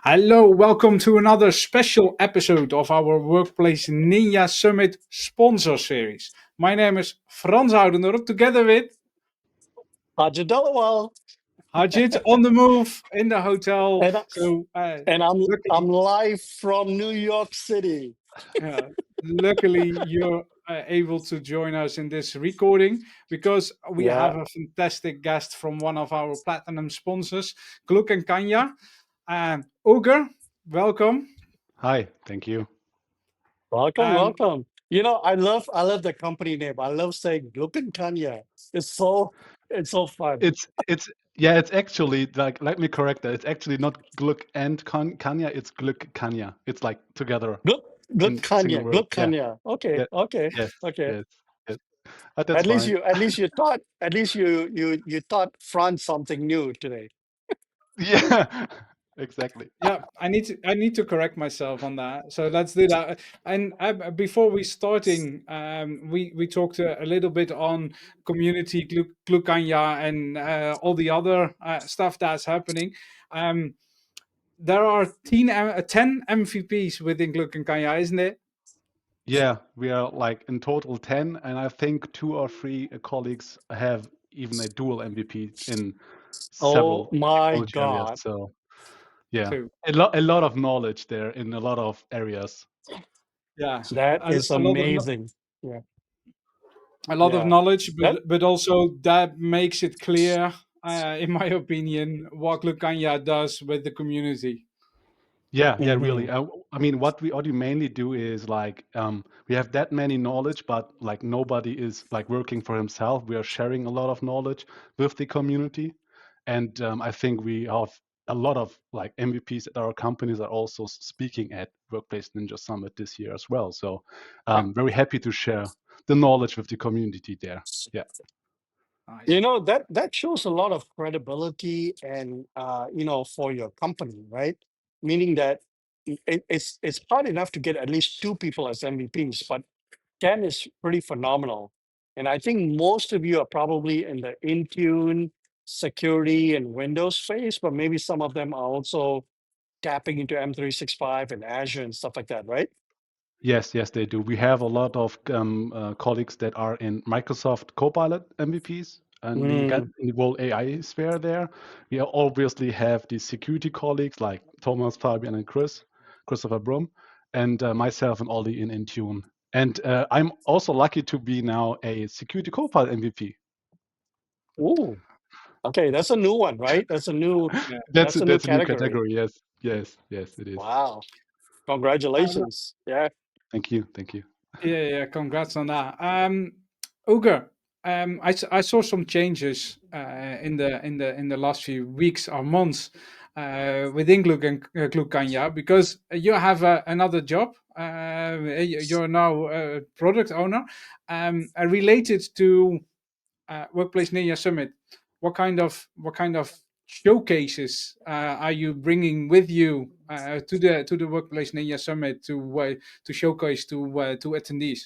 Hello, welcome to another special episode of our Workplace Ninja Summit sponsor series. My name is Frans Oudendorp, together with Harjit Dhaliwal. Harjit on the move in the hotel. and I- So, and I'm luckily, live from New York City. uh, luckily you're able to join us in this recording because we Yeah, have a fantastic guest from one of our platinum sponsors, Glueckkanja. And Ugur, welcome. Hi, thank you. welcome, And welcome. I love the company name. I love saying Glueckkanja. It's so fun. It's actually like let me correct that. It's actually not Gluck and Kanya, it's Glueckkanja. It's like together Gluck in single Glueckkanja, word. Yeah. Glueckkanja. Okay, Yeah. okay, Yes. okay. Yes. Yes. But that's At least fine. you taught Franz something new today. Yeah. Exactly. yeah, I need to correct myself on that. So let's do that. And before we starting, we talked a little bit on community Glueckkanja and all the other stuff that's happening. Um, there are 10 MVPs within Glueckkanja, isn't it? Yeah, we are like in total 10, and I think two or three colleagues have even a dual MVP in Oh several my technology areas. God. So yeah, Too. a lot of knowledge there in a lot of areas. Yeah, That a, is a lot of amazing. Yeah, a lot of yeah. knowledge, That but also that makes it clear, in my opinion, what Glueckkanja does with the community. Yeah, yeah, hmm really. I mean, what you mainly do is like we have that many knowledge, but like nobody is like working for himself. We are sharing a lot of knowledge with the community, and I think we have a lot of like MVPs at our companies are also speaking at Workplace Ninja Summit this year as well. So Yeah, very happy to share the knowledge with the community there. Yeah. nice. that shows a lot of credibility and for your company, right? Meaning that it's hard enough to get at least two people as MVPs, but 10 is pretty phenomenal. And I think most of you are probably in the Intune security and Windows space, but maybe some of them are also tapping into M365 and Azure and stuff like that, right? Yes, yes, they do. We have a lot of colleagues that are in Microsoft Copilot MVPs and Mm. in the whole AI sphere there. We obviously have the security colleagues like Thomas, Fabian, and Christopher Brum, and myself and Ollie in Intune. And I'm also lucky to be now a security Copilot MVP. Ooh, okay, that's a new one, right? Yeah. That's a new That's a new category. category. Yes, yes, yes, it is. Wow. Um, Congratulations. Yeah. Thank you, thank you. yeah. Congrats on that. Ugur, I saw some changes in the last few weeks or months within Glueckkanja because you have another job. You're now a product owner. Related to Workplace Ninja Summit, what kind of showcases are you bringing with you to the Workplace Ninja Summit to showcase to attendees?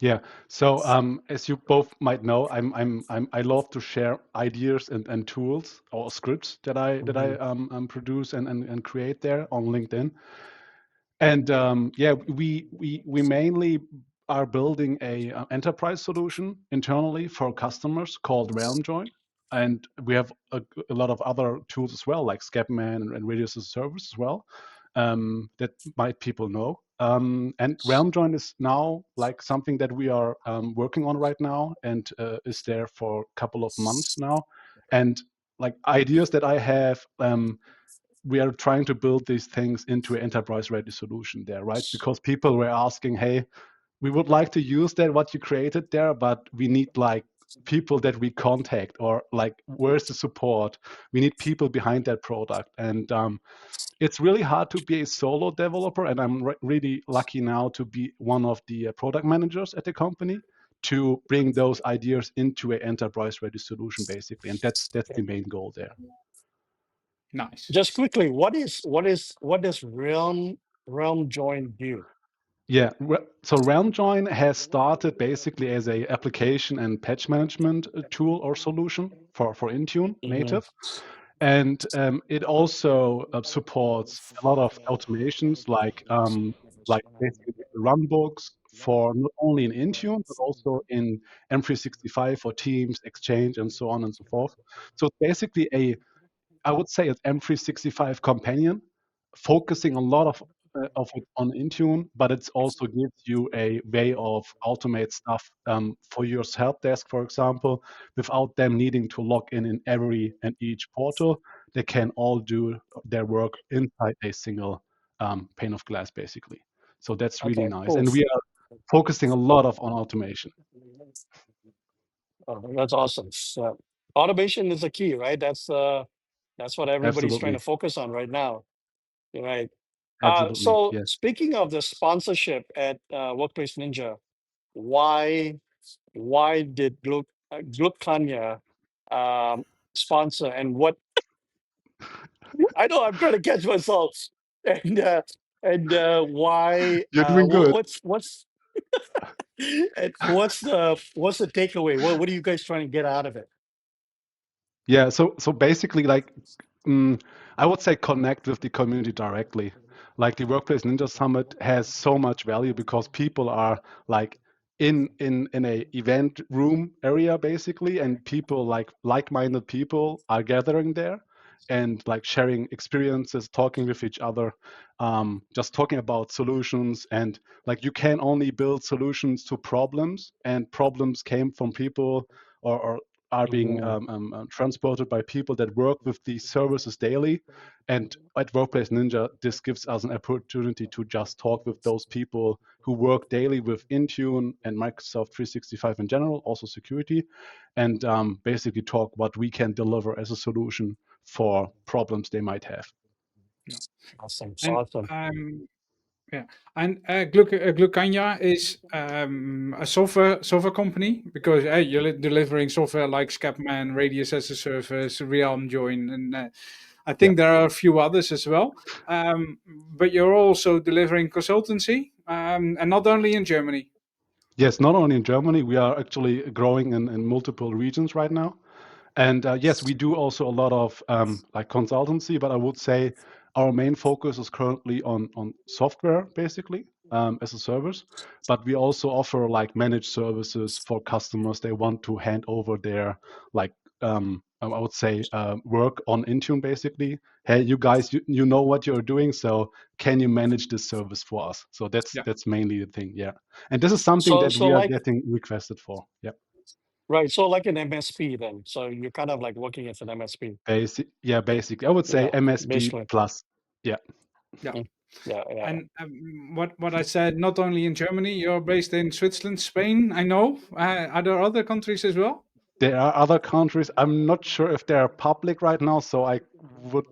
Yeah. So as you both might know, I love to share ideas and tools or scripts that I Mhm. produce and create there on LinkedIn. And yeah, we mainly are building a enterprise solution internally for customers called RealmJoin. And we have a lot of other tools as well, like Scapman and Radius as a Service as well, that might people know. And RealmJoin is now like something that we are working on right now and is there for a couple of months now. And like ideas that I have, we are trying to build these things into an enterprise ready solution there, right? Because people were asking, hey, we would like to use that what you created there, but we need like people that we contact or like where's the support? We need people behind that product. And it's really hard to be a solo developer. And I'm really lucky now to be one of the product managers at the company to bring those ideas into an enterprise ready solution basically. And that's the main goal there. Nice. Just quickly, what does Realm Join do? Yeah, so RealmJoin has started basically as a application and patch management tool or solution for Intune hmm native. And it also supports a lot of automations like basically run books for not only in Intune, but also in M365 for Teams, Exchange, and so on and so forth. So it's basically I would say it's M365 companion, focusing a lot of it on Intune, but it also gives you a way of automate stuff for your help desk, for example, without them needing to log in every and each portal. They can all do their work inside a single pane of glass, basically. So that's really Okay, nice, cool. and we are focusing a lot on automation. Oh, that's awesome. So automation is the key, right? That's what everybody's trying Absolutely, to focus on right now. Right. absolutely, So yes. speaking of the sponsorship at Workplace Ninja, why did Glueckkanja sponsor, and what I know I'm trying to catch myself, and why You're doing good. what's and what's the takeaway? What are you guys trying to get out of it? Yeah, so basically, like, I would say connect with the community directly. Like the Workplace Ninja Summit has so much value because people are like in a event room area basically, and people like-minded people are gathering there and like sharing experiences, talking with each other, just talking about solutions. And like you can only build solutions to problems, and problems came from people or are being Mm, transported by people that work with these services daily. And at Workplace Ninja, this gives us an opportunity to just talk with those people who work daily with Intune and Microsoft 365 in general, also security, and basically talk what we can deliver as a solution for problems they might have. Yeah. awesome, And awesome. yeah, and Glueckkanja is a software company because you're delivering software like Scapman, Radius as a Service, Realm Join, and I Yeah. think there are a few others as well. But you're also delivering consultancy, and not only in Germany. Yes, not only in Germany, we are actually growing in multiple regions right now. And yes, we do also a lot of like consultancy, but I would say our main focus is currently on software, basically, as a service. But we also offer like managed services for customers. They want to hand over their like I would say work on Intune, basically. Hey, you guys, you know what you're doing, so can you manage this service for us? So Yeah, that's mainly the thing, yeah. And this is something So that so we are like getting requested for. Yeah. right, so like an MSP then. So you're kind of like working as an MSP. Basically, I would say Yeah, MSP basically. plus. Yeah. yeah. Mm, yeah, yeah. And what I said, not only in Germany, you're based in Switzerland, Spain. I know. Are there other countries as well? There are other countries. I'm not sure if they are public right now, so I would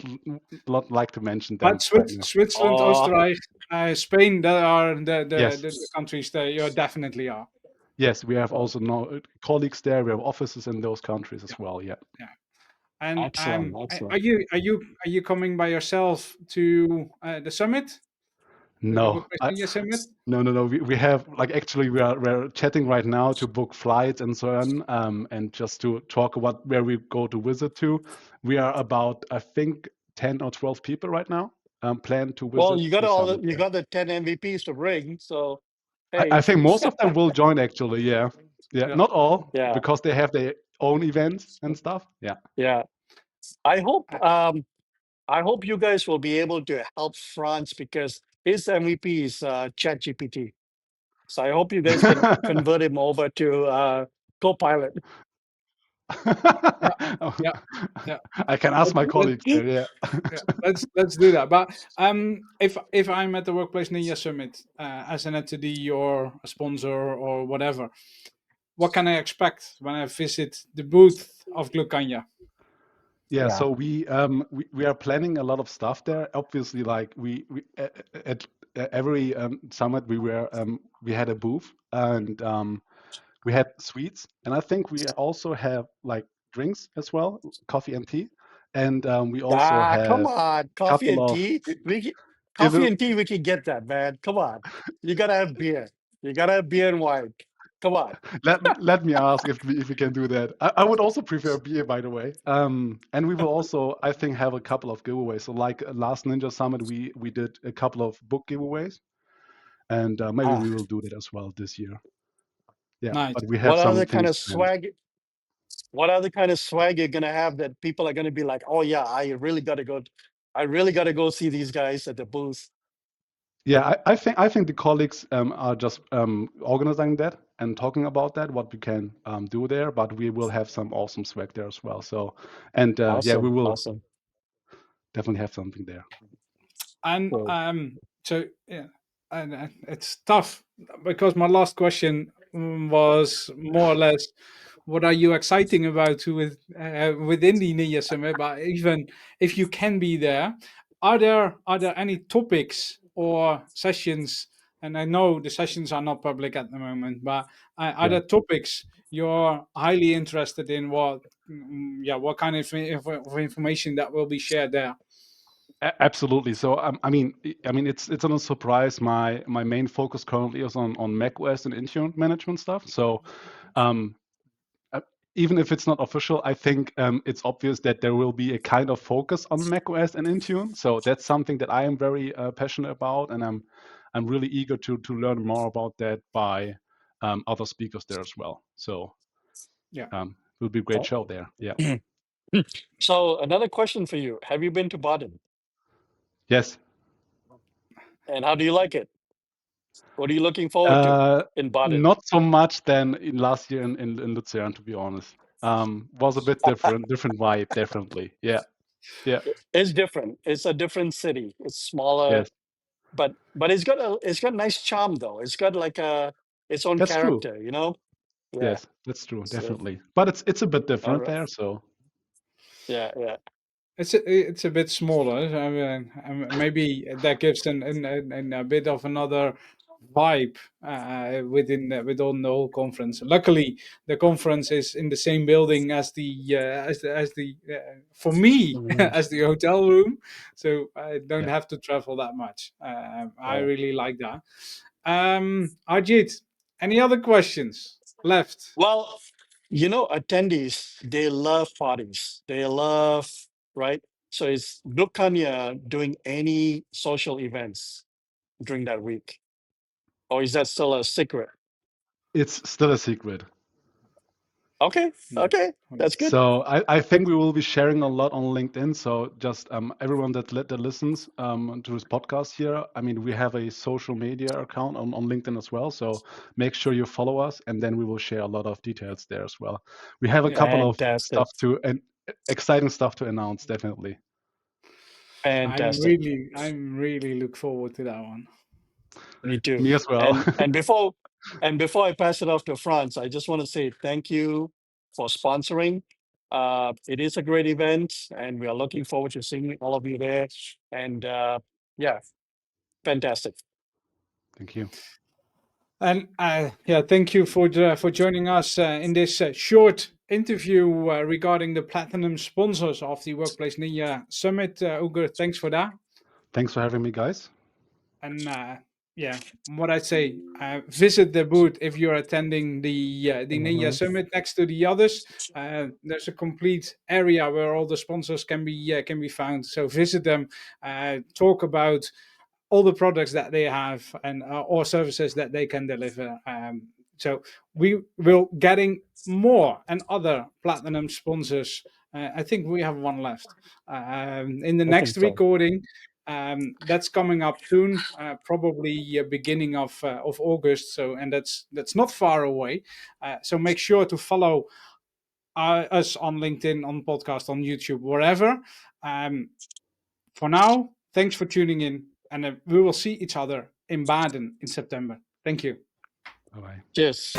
not like to mention them But right now. Switzerland, Oh, Österreich, Spain, that are Yes. the countries that you definitely are. Yes, we have oh, also colleagues there. We have offices in those countries Yeah, as well. Yeah. yeah. And excellent, excellent. are you coming by yourself to the summit, the No, Workplace Media Summit? no. We have like actually we're chatting right now to book flights and so on, and just to talk about where we go to visit to. We are about I think 10 or 12 people right now. Plan to Well, visit the summit you there. got the 10 MVPs to bring. So I hey, think most of them will join actually. Yeah, yeah. Yeah. Not all yeah, because they have their own events and stuff. Yeah. yeah. I hope I hope you guys will be able to help Frans because his MVP is ChatGPT. So I hope you guys can convert him over to Copilot. Yeah, yeah, yeah. I can ask my Let, colleagues there. Yeah. yeah, let's do that. But if I'm at the Workplace Ninja Summit as an entity or a sponsor or whatever, what can I expect when I visit the booth of Glueckkanja? Yeah, Yeah. so we are planning a lot of stuff there. Obviously, like we at every summit we had a booth, and we had sweets, and I think we also have like drinks as well, coffee and tea, and we also Ah, come have on, a coffee couple and of tea. is Coffee it and tea. We can get that, man. Come on, you gotta have beer. You gotta have beer and wine. Come on. Let me ask if we can do that. I would also prefer beer, by the way. And we will also, I think, have a couple of giveaways. So like last Ninja Summit, we did a couple of book giveaways, and maybe Ah, we will do that as well this year. Yeah, Nice. but we have what some other kind things of planned. swag? What other kind of swag you're gonna have that people are gonna be like, oh yeah, I really gotta go. I really gotta go see these guys at the booth. Yeah, I think the colleagues are just organizing that and talking about that, what we can do there. But we will have some awesome swag there as well. So, and yeah, we Awesome, will awesome. definitely have something there. And Cool. so yeah, and it's tough because my last question was more or less, what are you exciting about within the Ninja Summit? But even if you can be there, are there any topics or sessions? And I know the sessions are not public at the moment, but are Yeah. there topics you're highly interested in? What kind of information that will be shared there? Absolutely. So I mean, it's not a surprise. My main focus currently is on macOS and Intune management stuff. So, um, uh, even if it's not official, I think it's obvious that there will be a kind of focus on macOS and Intune. So that's something that I am very passionate about, and I'm really eager to learn more about that by other speakers there as well. So, Yeah. it will be a great show there. Yeah. So another question for you: have you been to Baden, Yes. and how do you like it? What are you looking forward to in Baden? Not so much than in last year in Lucerne, to be honest. Was a bit different vibe, definitely. Yeah, yeah, It's different. It's a different city. It's smaller, yes, but it's got nice charm though. It's got like its own that's true. character, you know. Yeah. Yes, that's true, So, definitely. But it's a bit all different right. there, so Yeah, yeah. It's a bit smaller. I mean, maybe that gives a bit of another vibe within the whole conference. Luckily, the conference is in the same building as the for me Mhm. as the hotel room, so I don't yeah. have to travel that much. I Yeah. really like that. Harjit, any other questions left? Well, attendees, they love parties. They love, right? So is Glueckkanja doing any social events during that week? Or is that still a secret? It's still a secret. Okay, No. okay, that's good. So I think we will be sharing a lot on LinkedIn. So just everyone that listens to this podcast here, I mean, we have a social media account on LinkedIn as well. So make sure you follow us, and then we will share a lot of details there as well. We have a Yeah. couple of Fantastic. exciting stuff to announce, definitely. Fantastic. I'm really look forward to that one. Me too. Me as well. And before I pass it off to Frans, I just want to say thank you for sponsoring. It is a great event, and we are looking forward to seeing all of you there. And yeah, fantastic. Thank you. And yeah, thank you for joining us in this short interview regarding the platinum sponsors of the Workplace Ninja Summit. Ugur, thanks for that. Thanks for having me, guys. And yeah, what I say, visit the booth if you're attending the Ninja Mhm. Summit next to the others. There's a complete area where all the sponsors can be found. So visit them, talk about all the products that they have and or services that they can deliver. So we will getting more and other platinum sponsors. I think we have one left in the I think next so. recording. That's coming up soon, probably beginning of August. So and that's not far away. So make sure to follow us on LinkedIn, on podcast, on YouTube, wherever. Um, for now, thanks for tuning in, and we will see each other in Baden in September. Thank you. Bye bye. Cheers.